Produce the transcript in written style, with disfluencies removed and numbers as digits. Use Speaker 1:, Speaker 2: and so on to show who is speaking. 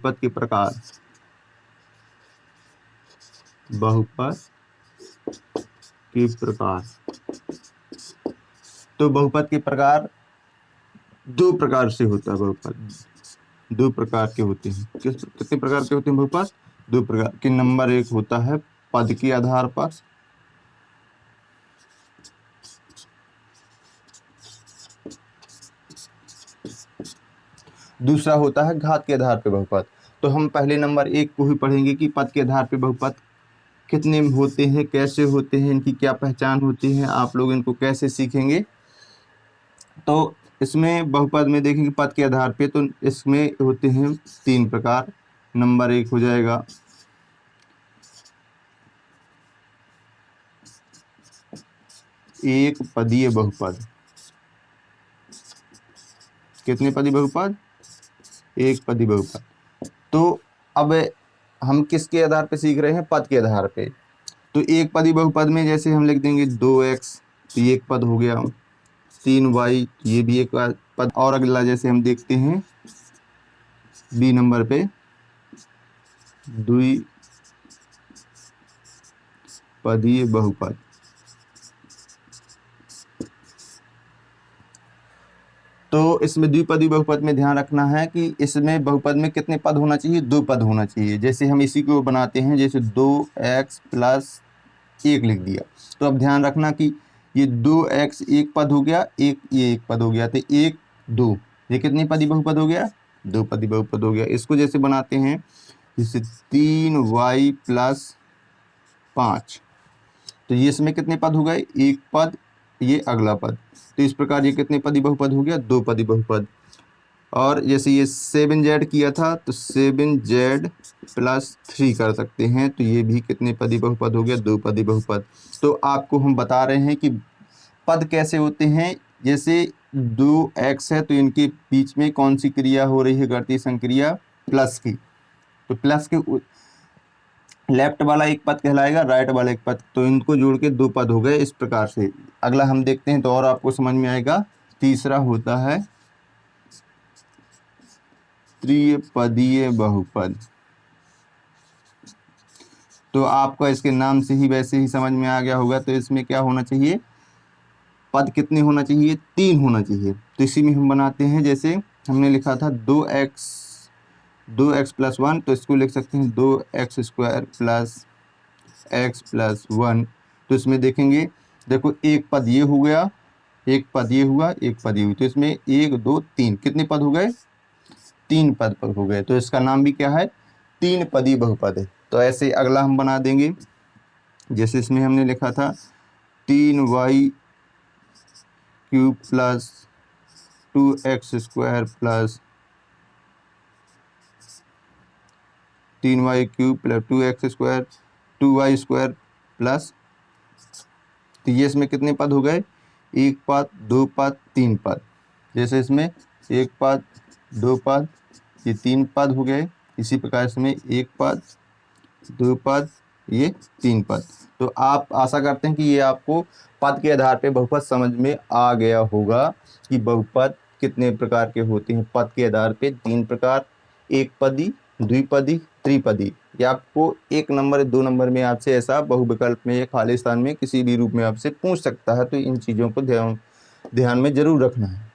Speaker 1: बहुपद के प्रकार, बहुपद के प्रकार। तो बहुपद के प्रकार दो प्रकार से होता है। बहुपद दो प्रकार के होते हैं। कितने प्रकार के होते हैं बहुपद? दो प्रकार के। नंबर एक होता है पद के आधार पर, दूसरा होता है घात के आधार पर बहुपद। तो हम पहले नंबर एक को ही पढ़ेंगे कि पद के आधार पर बहुपद कितने होते हैं, कैसे होते हैं, इनकी क्या पहचान होती है, आप लोग इनको कैसे सीखेंगे। तो इसमें बहुपद में देखेंगे पद के आधार पे, तो इसमें होते हैं तीन प्रकार। नंबर एक हो जाएगा एक पदीय बहुपद। कितने पदी बहुपद? एक पदी बहुपद। तो अब हम किसके आधार पे सीख रहे हैं? पद के आधार पे। तो एक पदी बहुपद में जैसे हम लिख देंगे 2x, तो ये एक पद हो गया। 3y, ये भी एक पद। और अगला जैसे हम देखते हैं बी नंबर पे, द्विपदीय बहुपद। तो इसमें द्विपदी बहुपद में ध्यान रखना है कि इसमें बहुपद में कितने पद होना चाहिए? दो पद होना चाहिए। जैसे हम इसी को बनाते हैं, जैसे 2x प्लस 1 लिख दिया। तो अब ध्यान रखना कि ये 2x एक पद हो गया, ये एक पद हो गया, तो 1 2, ये कितनी पदी बहुपद हो गया? दो पदी बहुपद हो गया। इसको जैसे बनाते हैं, जैसे 3y प्लस 5, तो ये इसमें कितने पद हो गए? एक पद, ये अगला पद। तो इस प्रकार ये कितने पदी बहुपद हो गया? दो पदी बहुपद। और जैसे ये 7z किया था, तो 7z प्लस 3 कर सकते हैं, तो ये भी कितने पदी बहुपद हो गया? दो पदी बहुपद। तो आपको हम बता रहे हैं कि पद कैसे होते हैं। जैसे 2x है, तो इनके बीच में कौन सी क्रिया हो रही है? घातीय संक्रिया प्लस की। तो प्लस के लेफ्ट वाला एक पद कहलाएगा, राइट वाला एक पद, तो इनको जोड़ के दो पद हो गए। इस प्रकार से अगला हम देखते हैं तो और आपको समझ में आएगा। तीसरा होता है त्रिपदीय बहुपद। तो आपका इसके नाम से ही वैसे ही समझ में आ गया होगा। तो इसमें क्या होना चाहिए? पद कितने होना चाहिए? 3 होना चाहिए। तो इसी में हम बनाते हैं, जैसे हमने लिखा था 2x प्लस 1, तो इसको लिख सकते हैं 2x square plus x plus 1। तो इसमें देखेंगे, देखो एक पद ये हो गया, एक पद ये हुआ, एक पद ये हुई, तो इसमें 1 2 3 कितने पद हो गए? 3 पद हो गए। तो इसका नाम भी क्या है? तीन पदी बहुपद है। तो ऐसे अगला हम बना देंगे, जैसे इसमें हमने लिखा था 3y cube plus 2x square plus 3y cube plus 2x square 2y square plus, तो ये इसमें कितने पद हो गए? एक पद, दो पद, तीन पद। जैसे इसमें एक पद, दो पद, ये तीन पद हो गए। इसी प्रकार इसमें एक पद, दो पद, ये तीन पद। तो आप आशा करते हैं कि ये आपको पद के आधार पे बहुपद समझ में आ गया होगा कि बहुपद कितने प्रकार के होते हैं। पद के आधार पे तीन प्रकार, एक पदी, द्विपदी, त्रिपदी। या आपको एक नंबर 2 नंबर में आपसे ऐसा बहुविकल्प में या खाली स्थान में किसी भी रूप में आपसे पूछ सकता है। तो इन चीज़ों को ध्यान में जरूर रखना है।